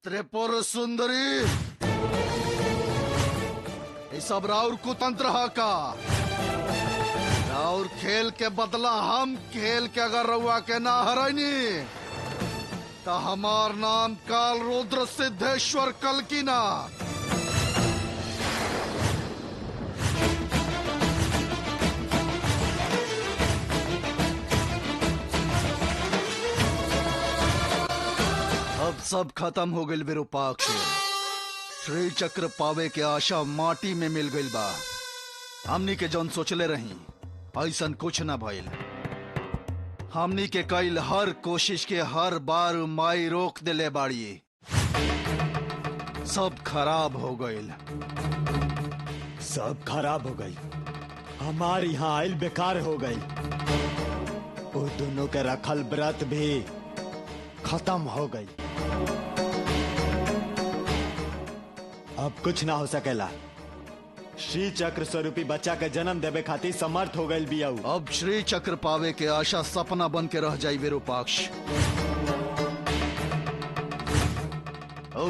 त्रिपुर सुंदरी, ये सब राउर कुतंत्र हा का। राउर खेल के बदला हम खेल के अगर रउआ के ना हरानी तो हमार नाम काल रुद्र सिद्धेश्वर कल्की ना। अब सब खत्म हो गई विरूपाक्ष। श्री चक्र पावे के आशा माटी में मिल गई बा। हमनी के जौन सोचले रही ऐसन कुछ न भइल। हमनी के कईल हर कोशिश के हर बार माई रोक दिले बाड़ी। सब खराब हो गईल। सब खराब हो गई। हमारे यहाँ आयल बेकार हो गई। वो दोनों के रखल व्रत भी खत्म हो गई। अब कुछ ना हो सकेला। श्री चक्र स्वरूपी बच्चा के जन्म देवे खातिर समर्थ हो गई बियाऊ। अब श्री चक्र पावे के आशा सपना बन के रह जाई विरूपाक्ष।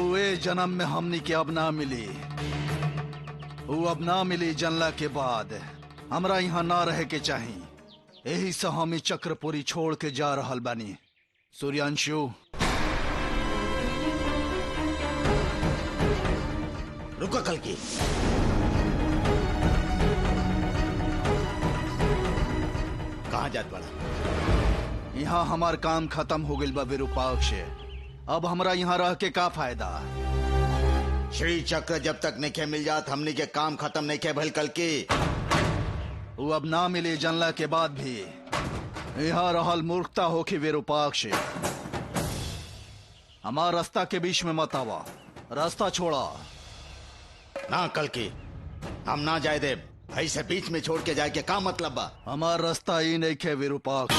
वे जन्म में हमनी के अब ना मिली। वो अब ना मिली जनला के बाद हमरा यहाँ ना रहे के चाहिए। यही से हम ई चक्रपुरी छोड़ के जा रहल बानी। सूर्यांशु रुको कल्की। कहाँ जात बड़ा? यहाँ हमार काम खत्म हो गई बा विरूपाक्ष। अब हमरा यहाँ रह के का फायदा। श्री चक्र जब तक नहीं मिल जात हमने के काम खत्म नहीं के भल कल्की। वो अब ना मिले जनला के बाद भी यहाँ रहल मूर्खता होके विरूपाक्ष। हमार रास्ता के बीच में मत आवा। रास्ता छोड़ा। ना कल्की, हम ना जाए दे। ऐसे बीच में छोड़ के जाए के का मतलब बा? हमार रास्ता ही नहीं खे विरूपाक्ष।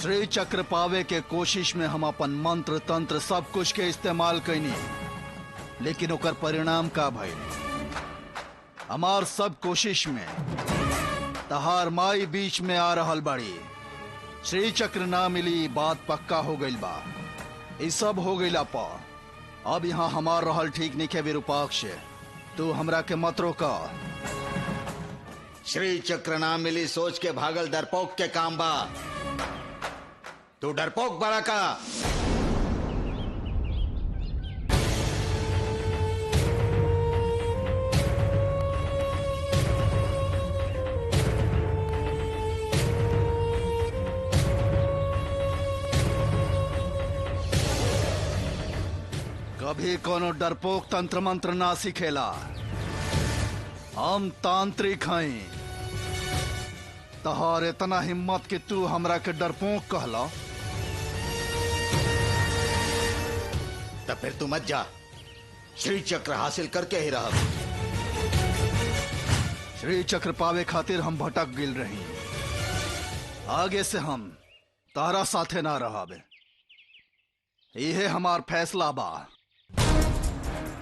श्री चक्र पावे के कोशिश में हम अपन मंत्र तंत्र सब कुछ के इस्तेमाल कैनी, लेकिन ओकर परिणाम का भइल। हमार सब कोशिश में तहार माई बीच में आ रहल बाड़ी। श्री चक्र ना मिली बात पक्का हो गई बा। ये सब हो गई पा। अब यहाँ हमार रहल ठीक नहीं है विरूपाक्ष। तू हमरा के मत रोका। श्री चक्र ना मिली सोच के भागल डरपोक के काम बा। तू डरपोक बड़ा का। कभी कोनो डरपोक तंत्र मंत्र ना सीखेला। हम तांत्रिक हैं। तहार इतना हिम्मत कि तू हमरा के डरपोक कहला। तब फिर तू मत जा। श्री चक्र हासिल करके ही रह। श्री चक्र पावे खातिर हम भटक गिल रही। आगे से हम तारा साथे ना रहाबे। यह हमार फैसला बा।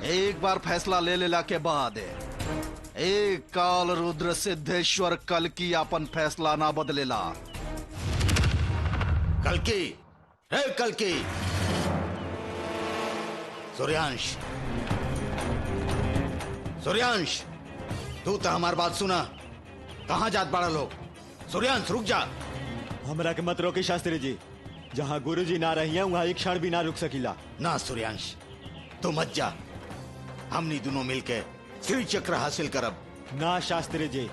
एक बार फैसला ले लेला के बाद एक काल रुद्र सिद्धेश्वर कल्की अपन फैसला ना बदलेला। कल्की, हे कल्की। सूर्यांश, सूर्यांश, तू तो हमारी बात सुना। कहाँ जात बड़ा लोग? सूर्यांश रुक जा। हमरा के मत रोकी शास्त्री जी। जहाँ गुरुजी ना रही है वहाँ एक क्षण भी ना रुक सकीला। ना सूर्यांश, तू मत जा। हमनी दोनों मिलके श्री चक्र हासिल करब। ना शास्त्री जी,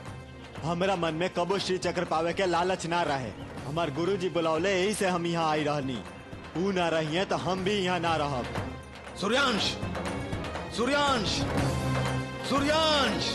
हमरा मन में कबो श्री चक्र पावे के लालच ना रहे। हमार गुरुजी बुलावले यही से हम यहाँ आई रहनी। ऊ ना रही है तो हम भी यहाँ ना रहब। सूर्यांश, सूर्यांश, सूर्यांश।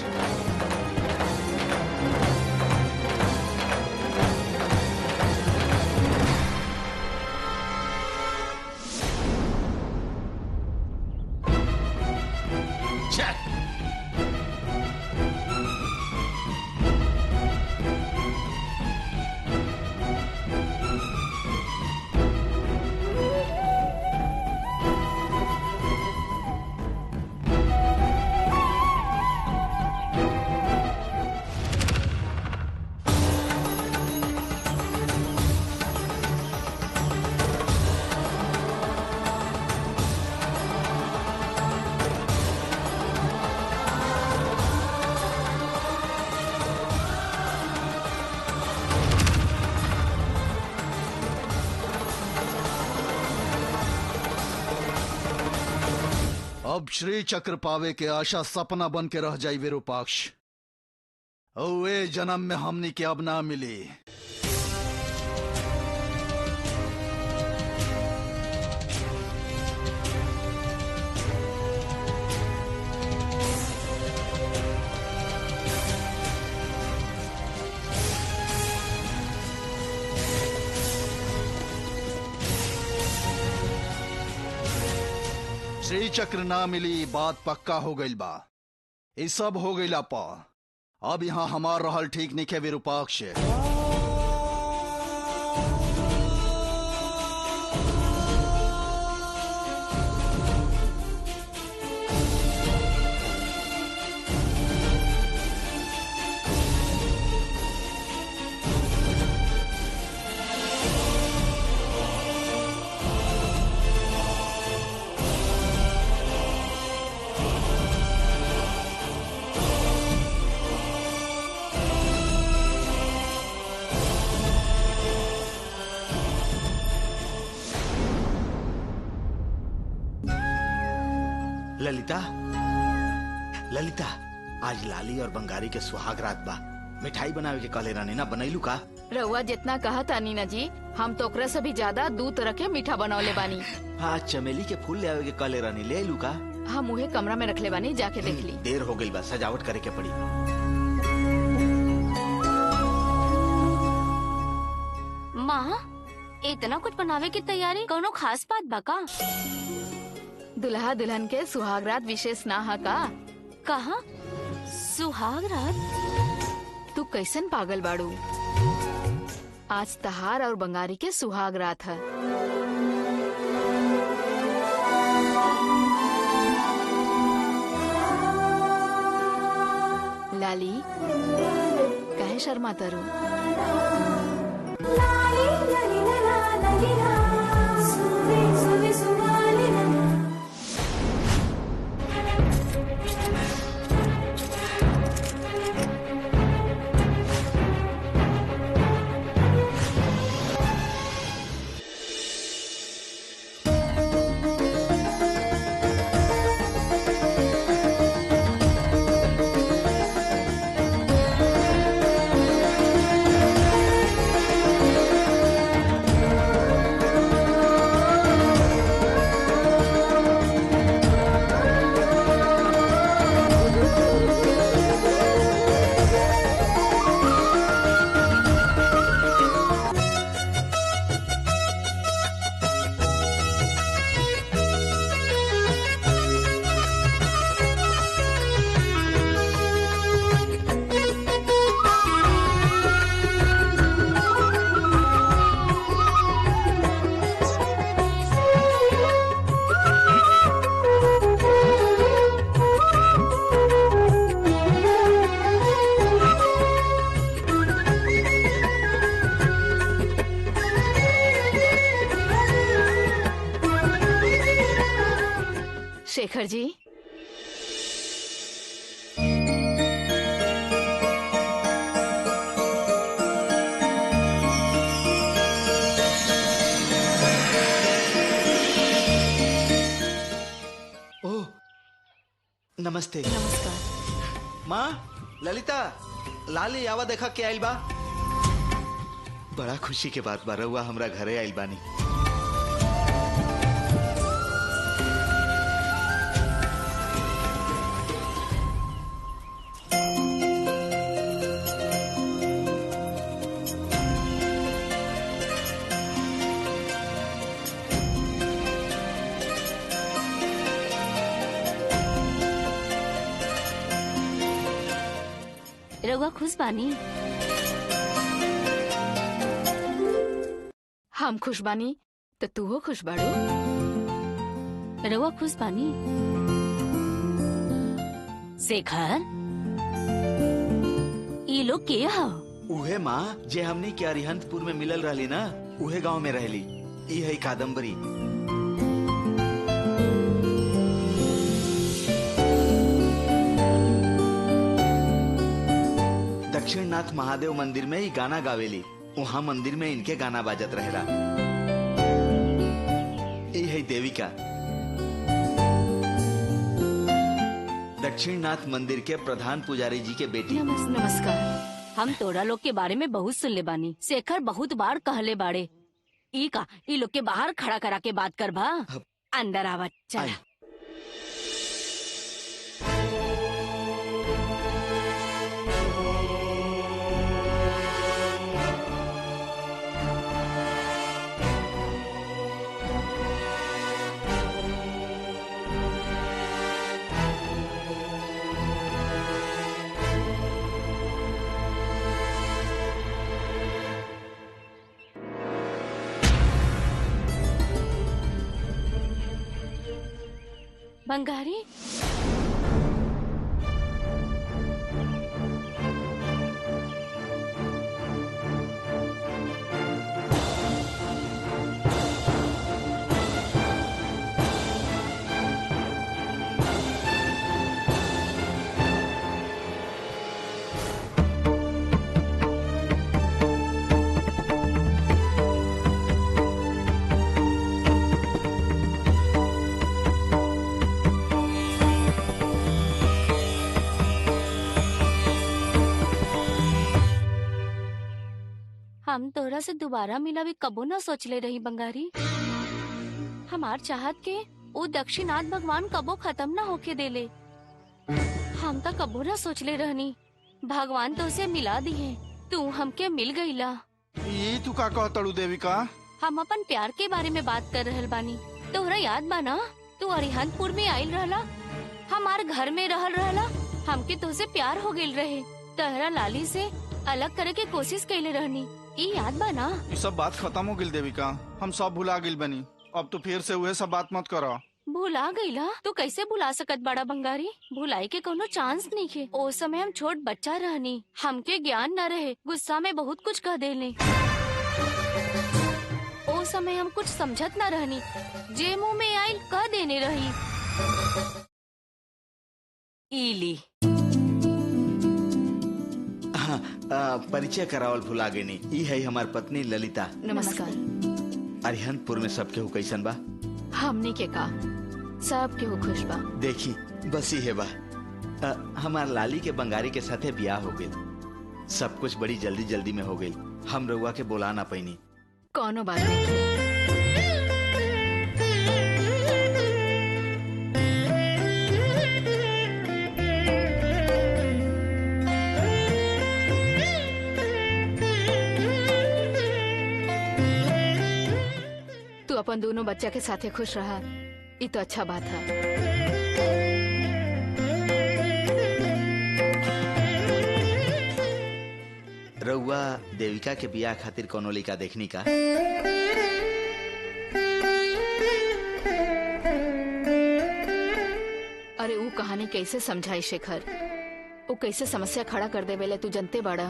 अब श्री चक्र पावे के आशा सपना बन के रह जाई विरूपाक्ष। वे जन्म में हमनी के अब ना मिली। श्री चक्र ना मिली बात पक्का हो गई बा। ये सब हो गई पा। अब यहाँ हमार रहल ठीक नहीं है विरूपाक्ष। ललिता, ललिता, आज लाली और बंगारी के सुहाग रात बा। मिठाई बनावे के कहले रानी ना बनैलू का? रउआ जितना कहा था नीना जी, हम तो ओकरा से भी ज्यादा दूध तरह के मीठा बनौले बानी। आज चमेली के फूल ले आवे के कहले रानी, ले लू का? हम उहे कमरा में रखले बानी, जाके देख ली। देर हो गई बा, सजावट करे के पड़ी। माँ, इतना कुछ बनावे की तैयारी, कोनो खास बात बा का? दुल्हा दुल्हन के सुहागरात विशेष ना हा का? कहा सुहाग रात? तू कैसन पागल बाड़ू? आज तहार और बंगारी के सुहाग रात है। लाली, काहे शर्माता रू? शेखर जी, ओह, नमस्ते। नमस्कार। माँ, ललिता, लाली आवा देखा के आइल बा। बड़ा खुशी के बात बा, रउआ हमरा घरे आइल बानी। रउआ खुश बानी? हम खुश बानी तो तू हो खुश बाड़ू। रउआ खुश बानी? शेखर, ये लोग के हा? उहे माँ जे हमनी के अरिहंतपुर में मिलल रहली ना, उहे गांव में रहली। ई है कादम्बरी। दक्षिणनाथ महादेव मंदिर में ही गाना गावेली। वहाँ मंदिर में इनके गाना बाजत रहेला। ये है देविका। दक्षिणनाथ मंदिर के प्रधान पुजारी जी के बेटी। नमस्कार। हम तोरा लोग के बारे में बहुत सुनले बानी। शेखर बहुत बार कहले बाड़े। ई लोग के बाहर खड़ा करा के बात कर भा। अंदर आवत चल। आय। बंगारी हम तोरा से दोबारा मिला भी कबो ना सोचले रही बंगारी। हमार चाहत के वो दक्षिणाथ भगवान कबो खत्म ना होके देले। हम तो कबो ना सोचले रहनी भगवान तो उसे मिला दी है। तू हमके मिल गईला। ये तू का कहतड़ू देविका? हम अपन प्यार के बारे में बात कर रहल बानी। तोहरा याद बा ना तू अरिहंतपुर में आइल रहला, हमार घर में रहल रहला। हमके तुझसे प्यार हो गेल रहे। तोहरा लाली से अलग करे के कोशिश कैले रहनी। ई याद बा ना? ये सब बात खत्म हो गिल देविका, हम सब भुला गिल बनी। अब तो फिर से वह सब बात मत करो। भुला गईला? तू कैसे भुला सकत बड़ा बंगारी? भुलाई के कोनो चांस नहीं खे। ओ समय हम छोट बच्चा रहनी, हमके ज्ञान न रहे, गुस्सा में बहुत कुछ कह देले। ओ समय हम कुछ समझत न रहनी, जे मुंह में आइल कह देने रही। इली परिचय करावल भुला गई। ई है हमार पत्नी ललिता। नमस्कार। अरिहंतपुर में सबके कैसन बा? हमनी के का सब केहू खुश बा। देखी बस ही है बा। हमार लाली के बंगारी के साथे ब्याह हो गई। सब कुछ बड़ी जल्दी जल्दी में हो गई। हम रउआ के बोला ना पैनी। कोनो बात नहीं। तू अपन दोनों बच्चा के साथे खुश रहा, ये तो अच्छा बात है। रउआ देविका के बियाह खातिर कोनो लड़का देखनी का? अरे वो कहानी कैसे समझाई शेखर? वो कैसे समस्या खड़ा कर दे वेले तू जनते बड़ा।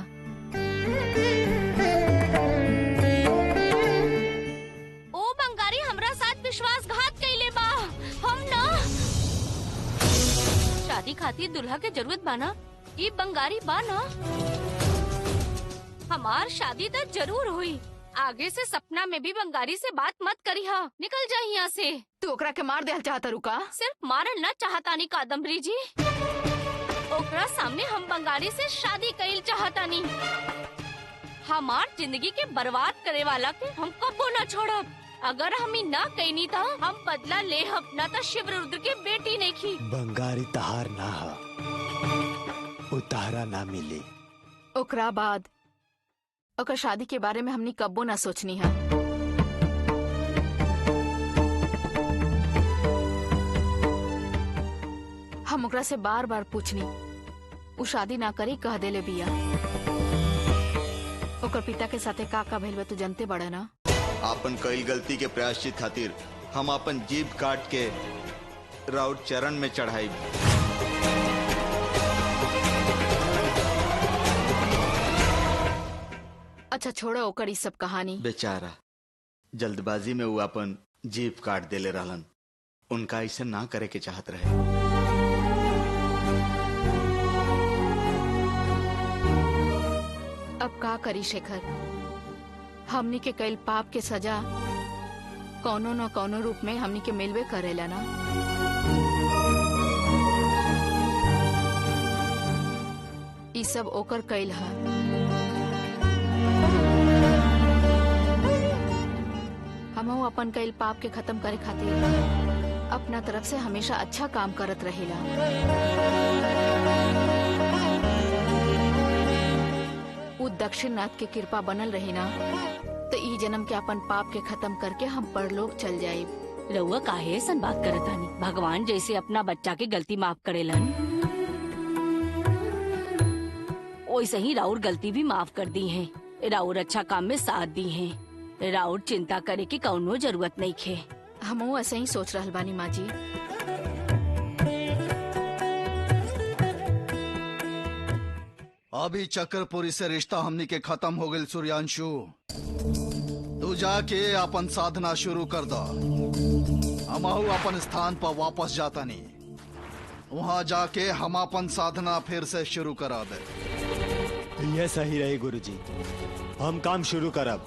ओ बंगारी हमरा साथ विश्वासघात कैले बा। हम ना शादी खातिर दुल्हा के जरूरत बाना। ये बंगारी बाना। हमार शादी तो जरूर हुई। आगे से सपना में भी बंगारी से बात मत करी। हा निकल जा यहाँ से। तू ओकरा के मार देहल चाहता रुका? सिर्फ मारल न चाहतानी कादम्बरी जी। ओकरा सामने हम बंगारी से शादी कईल चाहतानी। हमार जिंदगी के बर्बाद करे वाला के हम कबो न छोड़ब। अगर हम ही ना कहनी था हम बदला ले हम ना तो शिव रुद्र के बेटी नहीं की। बंगारी तहार ना हा, उतारा ना मिली। ओकरा बाद ओकर शादी के बारे में हमनी कब्बो ना सोचनी है। हम ओकरा से बार बार पूछनी, वो शादी ना करी कह देले बिया। ओकर पिता के साथे का भइल बा तू जानते बड़ा ना। आपन कई गलती के प्रायश्चित खातिर हम अपन जीभ काट के राउत चरण में चढ़ाई। अच्छा छोड़ो ओकर ई सब कहानी। बेचारा जल्दबाजी में वो अपन जीभ काट देले रहलन। उनका ऐसा ना करे के चाहत रहे। अब का करी शेखर? हमनी के कईल पाप के सजा कौनो न कौनो रूप में हमनी के मिलवे करेला ना। ई सब ओकर कैल है। हमहू अपन कैल पाप के खत्म करे खातिर अपना तरफ से हमेशा अच्छा काम करत रहेला। उ दक्षिणनाथ के कृपा बनल रही ना तो ई जन्म के अपन पाप के खत्म करके हम परलोक चल जाए। रउआ काहे ऐसन बात करत तानी? भगवान जैसे अपना बच्चा के गलती माफ करेलन वैसे ही राउर गलती भी माफ कर दी है। राउर अच्छा काम में साथ दी है। राउर चिंता करे की कौनो जरूरत नहीं खे। हमहू ऐसे ही सोच रहल बानी माँ जी। अभी चक्रपुरी से रिश्ता हमनी के खत्म हो गई। सूर्यांशु तू जाके अपन साधना शुरू कर दो। हमहू अपन स्थान पर वापस जाता नहीं। वहाँ जाके हम अपन साधना फिर से शुरू करा दे। यह सही रही गुरुजी। हम काम शुरू करब।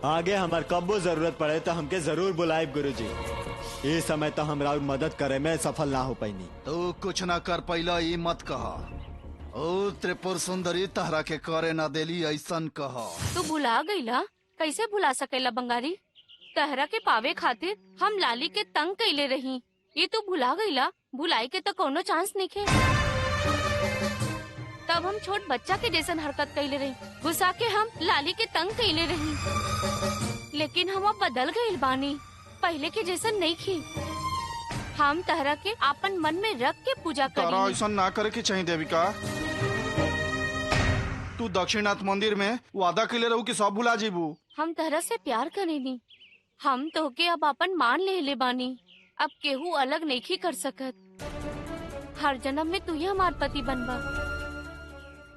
आगे हमार कब्बो जरूरत पड़े तो हमके जरूर बुलाए गुरुजी। ये समय तो हमरा मदद करे में सफल ना हो पाईनी। तू कुछ ना कर पैला ई मत कहा। ओ त्रिपुर सुंदरी तहरा के करे ना देली ऐसन कहा। तू भुला गईला? कैसे भुला सकेला बंगारी? तहरा के पावे खातिर हम लाली के तंग कैले रही। ये तू भुला गईला? भुलाई के तो कोनो चांस नहीं खे। तब हम छोट बच्चा के जैसन हरकत कैले रही। गुस्सा के हम लाली के तंग कैले रही। लेकिन हम अब बदल गईल बानी। पहले के जैसन नहीं खी। हम तहरा के आपन मन में रख के पूजा तारा करी। ऐसा ना करे के चाहिए देविका। तू दक्षिणनाथ मंदिर में वादा के लिए रहू कि सब भुला जीबू। हम तहरा से प्यार करेनी। हम तो के अब अपन मान ले बानी। अब केहू अलग नहीं कर सकत। हर जन्म में तू ही हमार पति बनबा।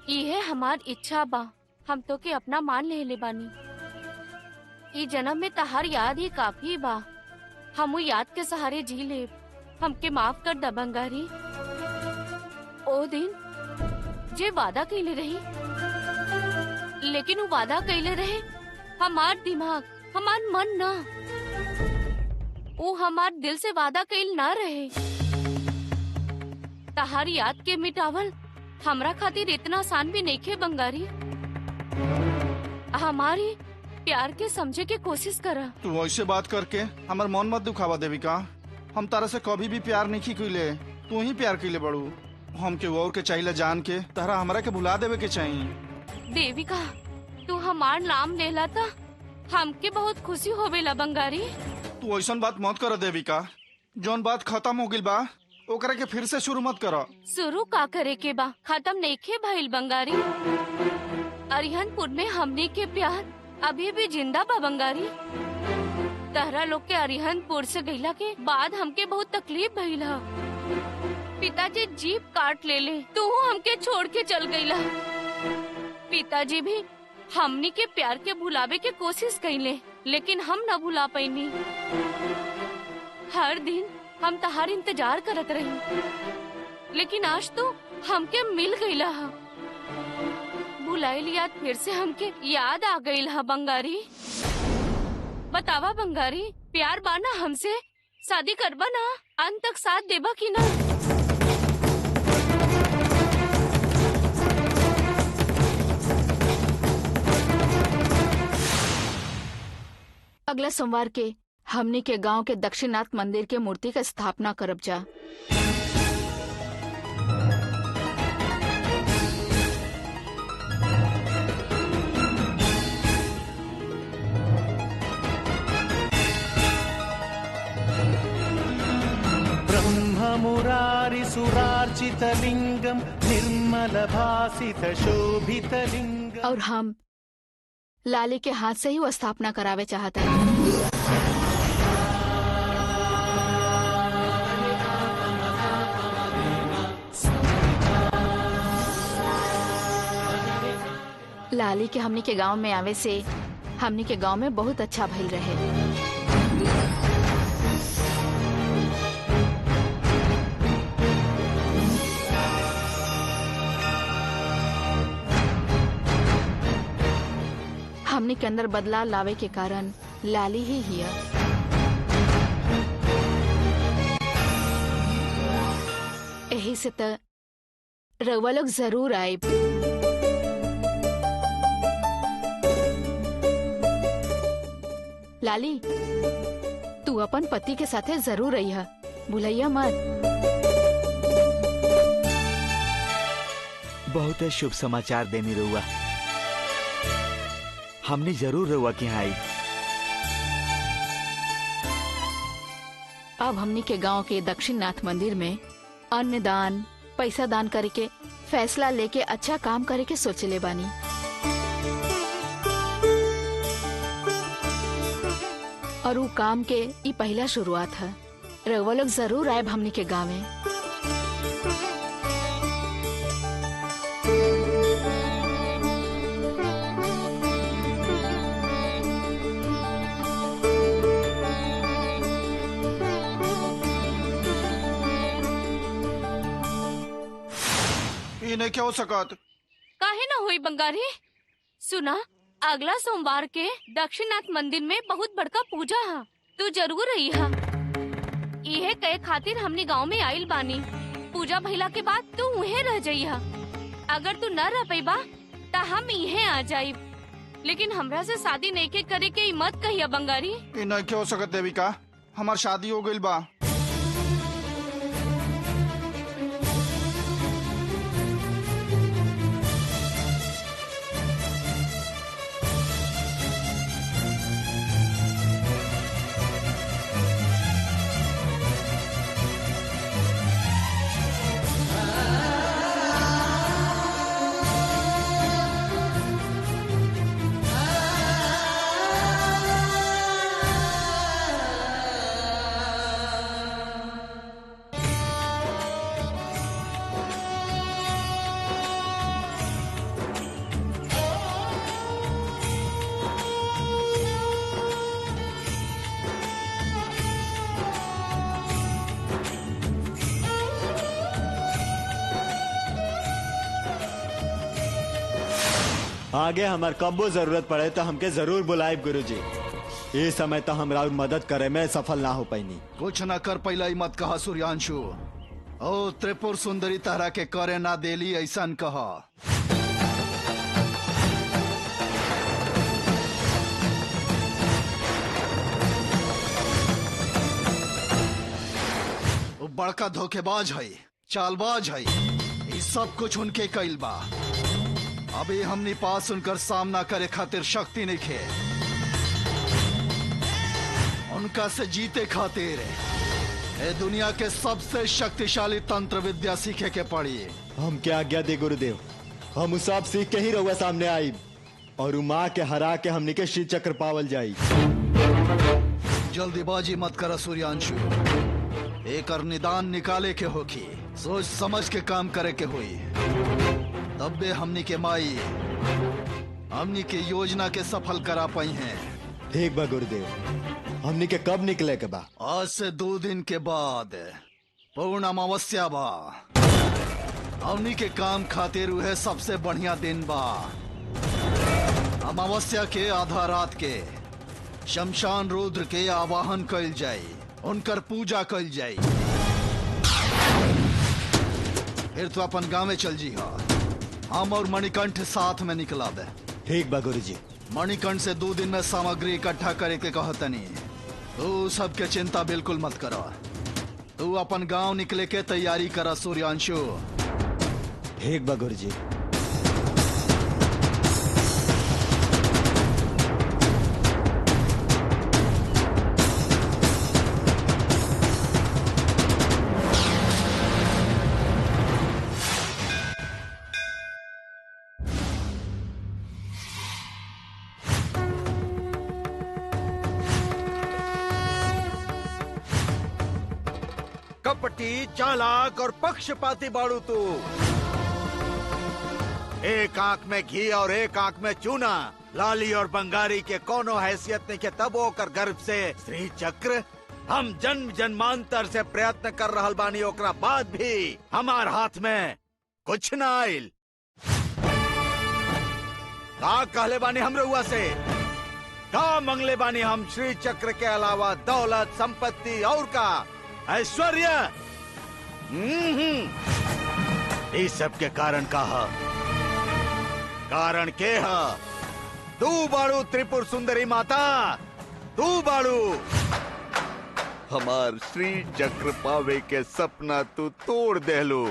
ये हमार इच्छा बा। हम तो के अपना मान ले बानी। ये जन्म में तहार याद ही काफी बा। हम वो याद के सहारे जी ले। हमके माफ कर द बंगारी। ओ दिन जे वादा कैले रही, लेकिन वो वादा कैले रहे हमार दिमाग, हमार मन ना। वो हमार दिल से वादा कैल ना रहे। तहार याद के मिटावल हमरा खातिर इतना आसान भी नहीं खे बंगारी। हमारी प्यार के समझे के कोशिश करा। तू ऐसे बात करके हमार मन मत दुखावा देविका। हम तारा से कभी भी प्यार नहीं कइले। तू ही प्यार कइले बड़ू। हम के और के चाहिए जान के तहरा हमरा के भुला देवे के चाहिए। देविका तू हमार नाम लेला था हमके बहुत खुशी होवेला बंगारी। तू ऐसा बात मत कर देविका। जौन बात खत्म हो गइल बा ओकरा के फिर से शुरू मत कर। शुरू का करे के बा? खत्म नहीं खे भइल बंगारी। अरिहनपुर में हमने के प्यार अभी भी जिंदा बा बंगारी। तहरा लोग के अरिहनपुर से गईला के बाद हमके बहुत तकलीफ भइला। पिताजी जीप काट ले तू हमके छोड़ के चल गईला। पिताजी भी हमनी के प्यार के भुलावे के कोशिश कईले, लेकिन हम न भुला पैनी। हर दिन हम तहार इंतजार करत रही, लेकिन आज तो हमके मिल गईला। भुलाइल याद फिर से हमके याद आ गईल हा बंगारी। बतावा बंगारी, प्यार बाना हमसे? शादी करबा ना? अंत तक साथ देबा की ना? अगला सोमवार के हमनी के गांव के दक्षिणनाथ मंदिर के मूर्ति का स्थापना करब जा। ब्रह्ममुरारिसुरार्चितलिङ्गं निर्मलभासितशोभितलिङ्गम्। और हम लाली के हाथ से ही वो स्थापना करावे चाहता है। लाली के हमनी के गांव में आवे से हमनी के गांव में बहुत अच्छा भइल रहे। हमनी के अंदर बदलाव लावे के कारण लाली ही हिया। यही से त रउआ लोग जरूर आए। लाली, तू अपन पति के साथे जरूर रहिया, भूलैया मत। बहुत है शुभ समाचार देनी रहुआ, हमने जरूर रहुआ के यहाँ आई। अब हमनी के गांव के दक्षिण नाथ मंदिर में अन्न दान, पैसा दान करे के फैसला लेके अच्छा काम करे के सोचले बानी। और वो काम के ये पहला शुरुआत है। रउआ लोग जरूर आए हमनी के गाँव में। इन्हें क्या हो सकत? काहे ना हुई बंगारी? सुना, अगला सोमवार के दक्षिणनाथ मंदिर में बहुत बड़का पूजा है, तू जरूर रही है। इहे कहे खातिर हमने गांव में आइल बानी। पूजा भइला के बाद तू उहे रह जाइहा। अगर तू न रह पैबा ता हम इहे आ जाइब। लेकिन हमरा से शादी नहीं के करे के मत कहिया बंगारी। इन्हें क्या हो सकत देविका? हमार शादी हो गइल बा। आगे हमार कब्बो जरूरत पड़े तो हमके जरूर बुलाए गुरुजी। ये समय तो हमरा मदद करे में सफल ना हो पाईनी। कुछ न कर पहला ही मत कहा सूर्यांशु। ओ त्रिपुर सुंदरी तरह के करे ना देली ऐसा कहा। वो बड़का धोखेबाज है, चालबाज है। ये सब कुछ उनके कैल बा। अभी हमने पास उनकर सामना करे खातिर शक्ति नहीं खे। उनका से जीते खातिर ये दुनिया के सबसे शक्तिशाली तंत्र विद्या सीखे के पड़ी। हम क्या आज्ञा दे गुरुदेव, हम सब सीख के ही रहुआ सामने आई और माँ के हरा के हमने के श्री चक्र पावल जाई। जल्दीबाजी मत करा सूर्यांशु। एक निदान निकाले के होगी, सोच समझ के काम करे के हुई। तब बे हमनी के माई हमनी के योजना के सफल करा पाई हैं। ठीक बा गुरुदेव, हमनी के कब निकले के बा? आज से 2 दिन के बाद पूर्ण अमावस्या बा। हमनी के काम खातिर वह सबसे बढ़िया दिन बा। अमावस्या के आधा रात के शमशान रुद्र के आवाहन कइल जाई, उनकर पूजा कइल जाई। फिर तो अपन गाँव में चल जी। हम और मणिकंठ साथ में निकला बे। ठीक बा गुरुजी। मणिकंठ से 2 दिन में सामग्री इकट्ठा करे के कहतनी। तू सबके चिंता बिल्कुल मत करो। तू अपन गांव निकले के तैयारी करा सूर्यांशु। ठीक बा गुरुजी। कपटी, चालाक और पक्षपाती बाड़ू तू। एक आंख में घी और एक आंख में चूना। लाली और बंगारी के कोनो हैसियत नहीं के तब होकर गर्भ से श्री चक्र हम जन्म जन्मांतर से प्रयत्न कर रहल बानी, ओकरा बाद भी हमार हाथ में कुछ न आइल। का कहले बानी हम रउआ से? का मंगले बानी हम श्री चक्र के अलावा दौलत, संपत्ति और का ऐश्वर्य? इस सब के कारण का है? कारण के है? तू बाड़ू त्रिपुर सुंदरी माता। तू बाड़ू। हमार श्री चक्र पावे के सपना तू तोड़ देलू।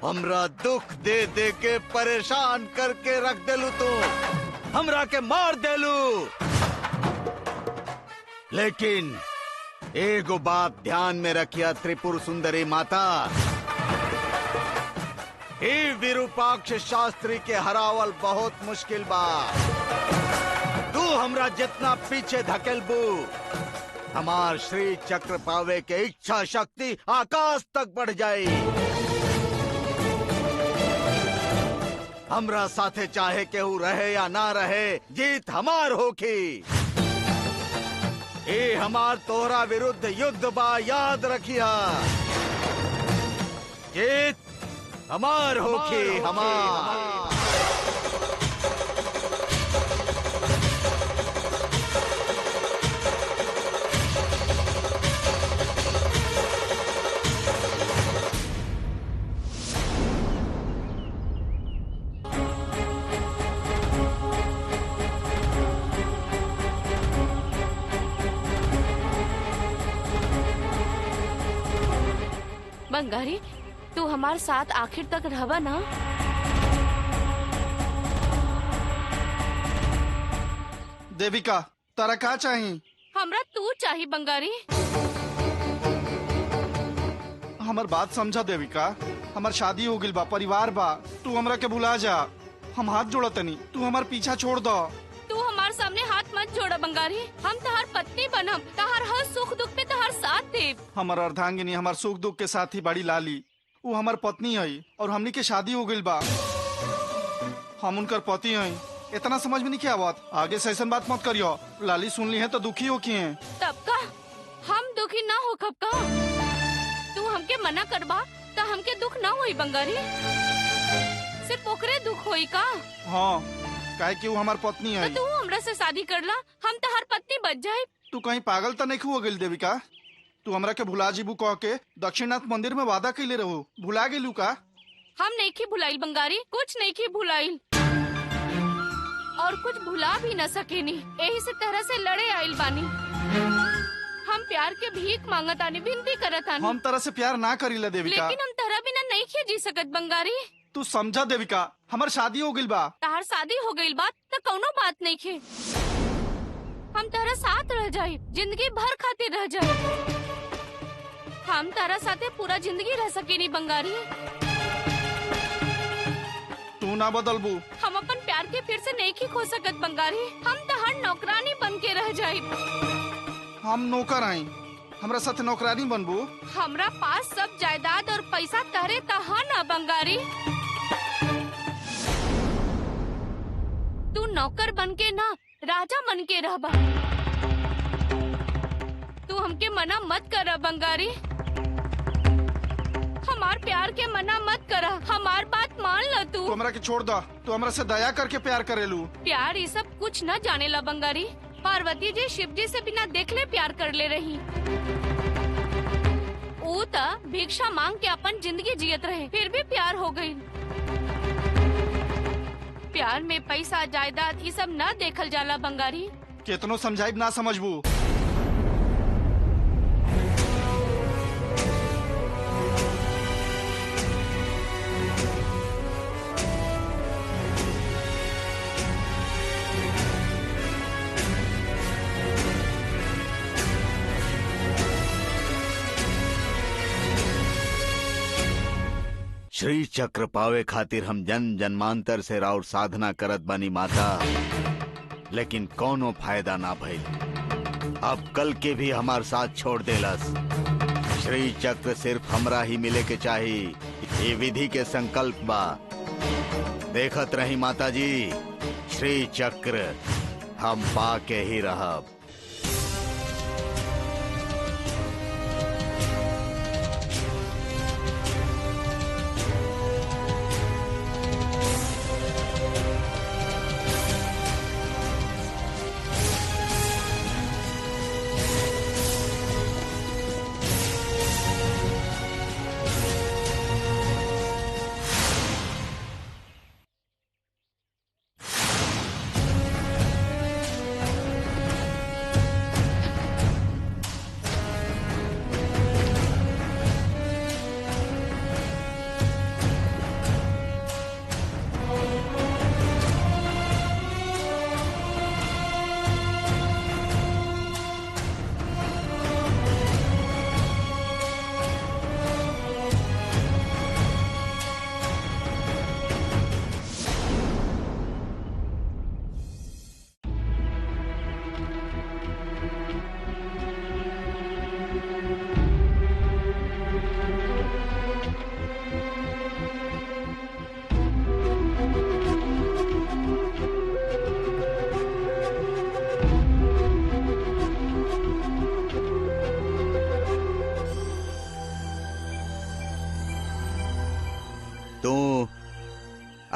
हमरा दुख दे दे के परेशान करके रख देलू तू। हमरा के मार देलू। लेकिन एगो बात ध्यान में रखिया त्रिपुर सुंदरी माता, ए विरूपाक्ष शास्त्री के हरावल बहुत मुश्किल बा। तू हमरा जितना पीछे धकेलबू, हमार श्री चक्र पावे के इच्छा शक्ति आकाश तक बढ़ जाई। हमरा साथे चाहे केहू रहे या ना रहे, जीत हमार होखी। ए हमार तोहरा विरुद्ध युद्ध बा, याद रखिया। जीत हमार होखी, हमार। बंगारी, तू हमारे साथ आखिर तक रहबा ना? देविका, तारा का चाही? हमरा तू चाही बंगारी। हमार बात समझा देविका। हमार शादी हो गइल बा, परिवार बा। तू हमरा के भुला जा। हम हाथ जोड़ा तनी, तू हमार पीछा छोड़ दो। तू हमारे सामने हाथ मत जोड़ा बंगारी। हम तहार पत्नी बनम, तहार हर सुख दुख में तहार साथ देव। हमार अर्धांगिनी हमार सुख दुख के साथ ही बड़ी लाली, वो हमार पत्नी है और हमनी के शादी हो गइल बा। हम उनकर पति हैं। इतना समझ में नहीं क्या बात। आगे से ऐसा बात मत करियो। लाली सुन ली है तो दुखी हो किए। तब का हम दुखी ना हो कब का? तू हमके मना करबा तो हमके दुख ना होई बंगारी। सिर्फ ओकरे दुख होई का? हाँ, काहे कि वो हमार पत्नी है। तो तू हमरा से शादी करला, हम तहार पत्नी बच जाए। तू कहीं पागल तो नहीं हो गइल देविका? तू हमरा के भुला जीबू कह के दक्षिणनाथ मंदिर में वादा कैले रहो, भुला गेलू का? हम नहीं की भुलाइल बंगारी, कुछ नहीं की भुलाइल और कुछ भुला भी न सकेनी। यही से तरह से लड़े आइल बानी। हम प्यार के भीख मांगतानी, विनती करतानी। हम तरह से प्यार ना करीला देविका। लेकिन हम तरह बिना नहीं खे जी सकत बंगारी। तू समझा देविका, हमार शादी हो गइल बा। तहार शादी हो गइल बात तो कौनो बात नहीं खे। हम तारा साथ रह जाए, जिंदगी भर खातिर रह जाए। हम तारा साथे पूरा जिंदगी रह सकेनी बंगारी। तू ना बदलबू। हम अपन प्यार के फिर से नहीं की खो सकत बंगारी। हम तहार नौकरानी बन के रह जाए। हम नौकर आई, हमरा साथ नौकरानी बनबू। हमरा पास सब जायदाद और पैसा तहरे तहा ना बंगारी। तू नौकर बन के ना, राजा बन के रहबा। तू हमके मना मत करा बंगारी। हमार प्यार के मना मत करा, हमार बात मान ल तू। तू हमरा के छोड़ दो। तू हमरा से दया करके प्यार करेलू। प्यार ये सब कुछ न जाने ला बंगारी। पार्वती जी शिव जी से बिना देखले प्यार कर ले रही। ऊ त भिक्षा मांग के अपन जिंदगी जियत रहे, फिर भी प्यार हो गई। प्यार में पैसा जायदाद ये सब न देखल जाला बंगारी। कितनो समझाइब ना समझबू। श्री चक्र पावे खातिर हम जन जन्मांतर से राउर साधना करत बनी माता, लेकिन कोनो फायदा ना भइल। अब कल के भी हमार साथ छोड़ देलस। श्री चक्र सिर्फ हमरा ही मिले के चाही, ये विधि के संकल्प बा। देखत रही माता जी, श्री चक्र हम पा के ही रहब।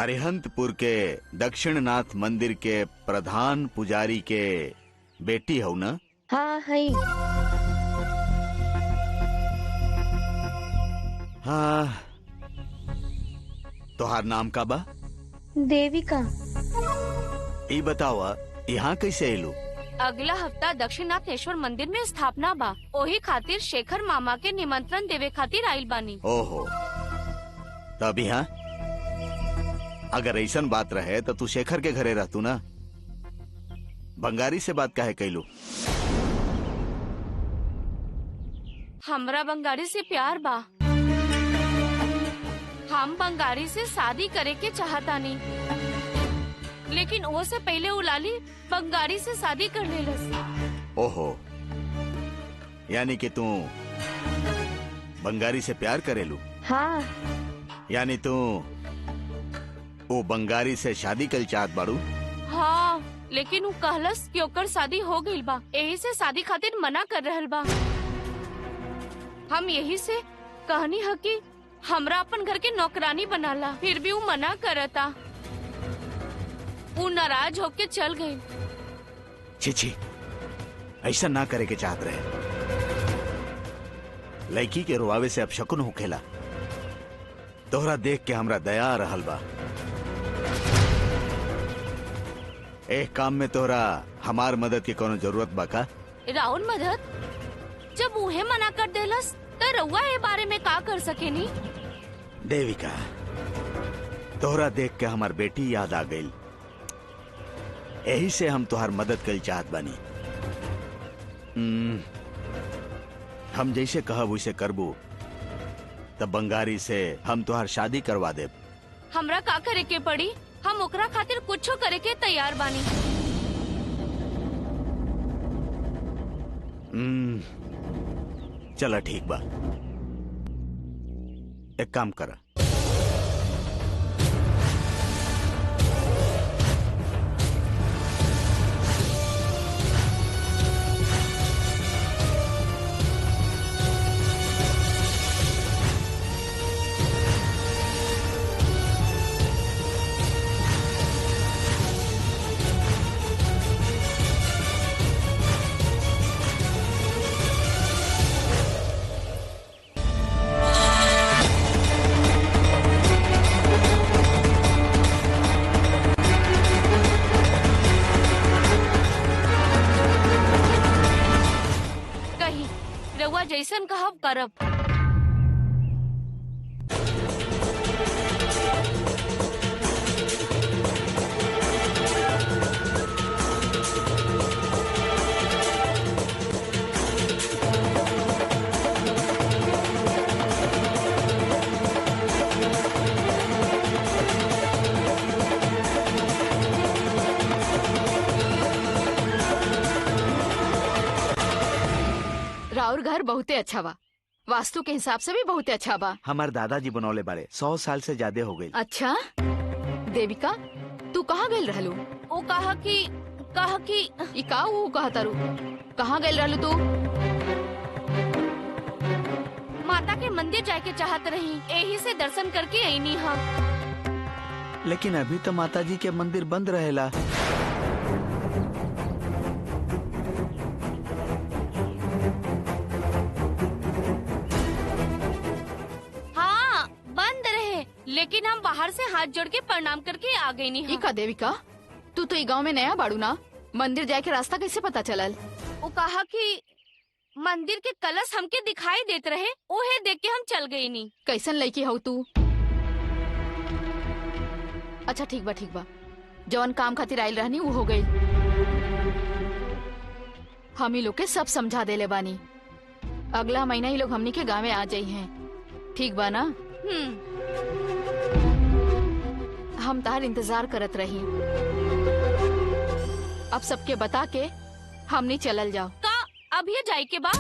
अरिहंतपुर के दक्षिणनाथ मंदिर के प्रधान पुजारी के बेटी हो ना? हाँ है। हाँ, तोहार नाम का बा? देविका। ई बतावा यहाँ कैसे एलू? अगला हफ्ता दक्षिणाथेश्वर मंदिर में स्थापना बा, ओही खातिर शेखर मामा के निमंत्रण देवे खातिर आइल बानी। ओहो, तब यहाँ अगर ऐसन बात रहे तो तू शेखर के घरे रहतू ना। बंगारी से बात काहे कैलू? हमरा बंगारी से प्यार बा। हम बंगारी से शादी करे के चाहतानी, लेकिन वो से पहले उलाली बंगारी से शादी कर लेलस। ओहो, यानी कि तू बंगारी से प्यार करेलू? हाँ। यानी तू वो बंगारी से शादी कल चाहत बाड़ू? हाँ, लेकिन वो कहलस कि ओकर शादी हो गइल बा, यही से शादी खातिर मना कर रहल बा। हम यही से कहनी है कि हमरा अपन घर के नौकरानी बनाला, फिर भी वो मना करता। वो नाराज होके चल गई। छी, ऐसा ना करे के चाहत रहे। लड़की के रोआवे से अब शकुन होखेला। तोहरा देख के हमरा दया आ रहल बा। एक काम में तोहरा हमार मदद की कोनो जरूरत बा का? राउन मदद? जब उहे मना कर देलस तो रउआ ए बारे में का कर सकेनी? देविका, तोहरा देख के हमार बेटी याद आ गई। यही से हम तुहार मदद कल चाहत बानी। हम जैसे कहब वैसे करबू तब बंगारी से हम तुहार शादी करवा देब। हमरा का करे के पड़ी? हम ओकरा खातिर कुछो करे के तैयार बानी। चला ठीक बा, एक काम करा। जैसन कहब करब। राउर घर बहुते अच्छा बा, वास्तु के हिसाब से भी बहुते अच्छा बा। हमार दादाजी बनौले बारे, 100 साल से ज्यादा हो गई। अच्छा देविका, तू कहाँ गइल रहलू? वो कहा कि ई का वो कहा तारू? कहाँ गइल रहलू तू? माता के मंदिर जाए के चाहत रही, यही से दर्शन करके आईनी हम। लेकिन अभी तो माताजी के मंदिर बंद रहेला। हाँ बंद रहे, लेकिन हम बाहर से हाथ जोड़ के प्रणाम करके आ गई नहीं। ई का देविका, तू तो ई गाँव में नया बाड़ू ना, मंदिर जाए के रास्ता कैसे पता चलल? वो कहा कि मंदिर के कलश हमके दिखाई देत रहे, ओहे देख के हम चल गई नी। कैसन लड़की हो तू? अच्छा ठीक बा, जवन काम खातिर आयल रहनी वो हो गई। हम ही लोग के सब समझा देले बानी, अगला महीना ही लोग हमनी के गाँव में आ जाई हैं, ठीक बा ना? हम तार इंतजार करत रही। अब सबके बता के हमनी चलल जाओ। का अभी जाए के बा?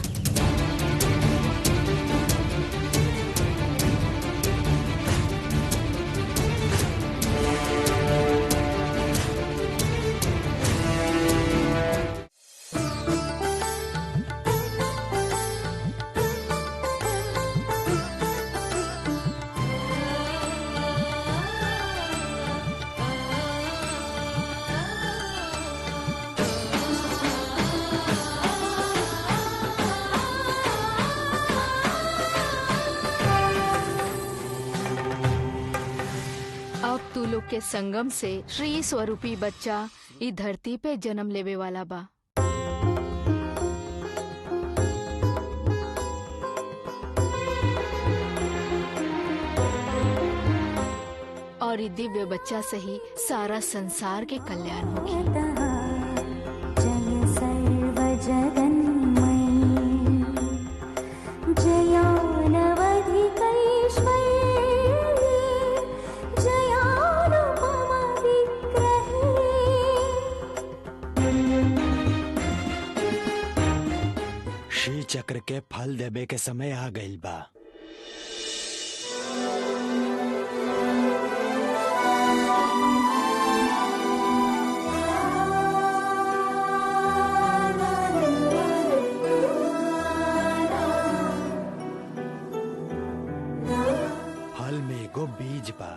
लोग के संगम से श्री स्वरूपी बच्चा ई धरती पे जन्म लेवे वाला बा। और ई दिव्य बच्चा से ही सारा संसार के कल्याण होगी। जय सर्व जगन्मयी जयानवधि कैश्वर्ये जयानुपम विग्रहे। श्री चक्र के फल देवे के समय आ गइल बा। बीज बा।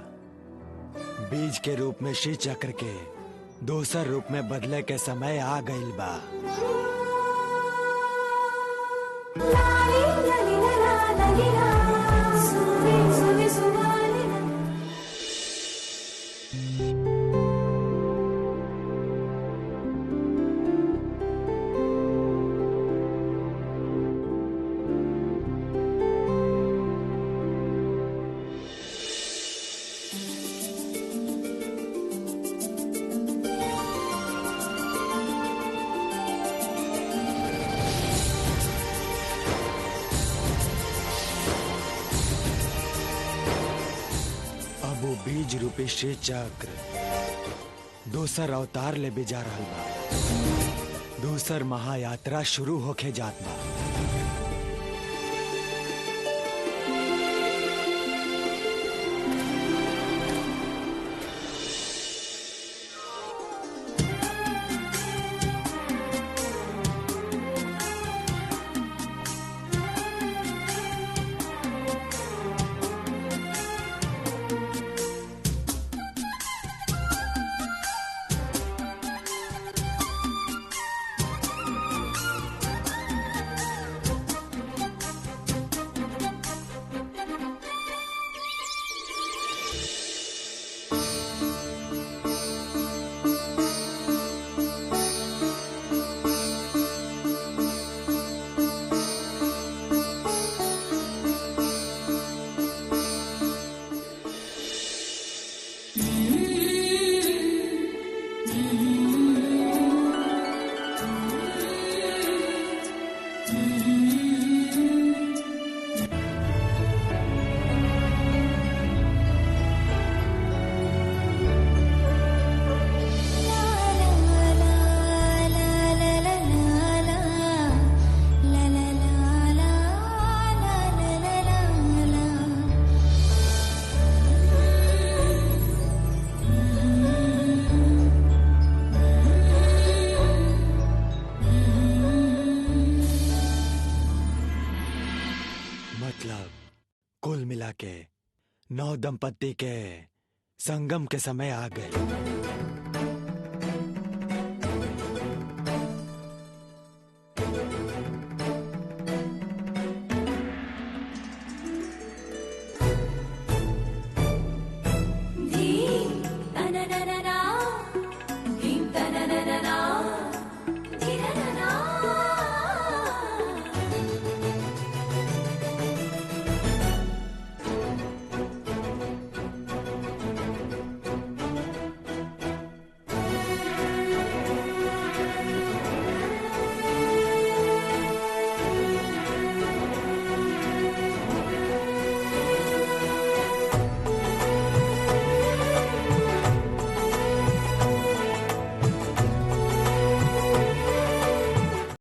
बीज के रूप में श्री चक्र के दूसर रूप में बदले के समय आ गइल बा। बीज रूपी श्री चक्र दूसर अवतार ले भी जा रहल बा। दूसर महायात्रा शुरू होके जात बा। कुल मिला के 9 दंपत्ति के संगम के समय आ गए।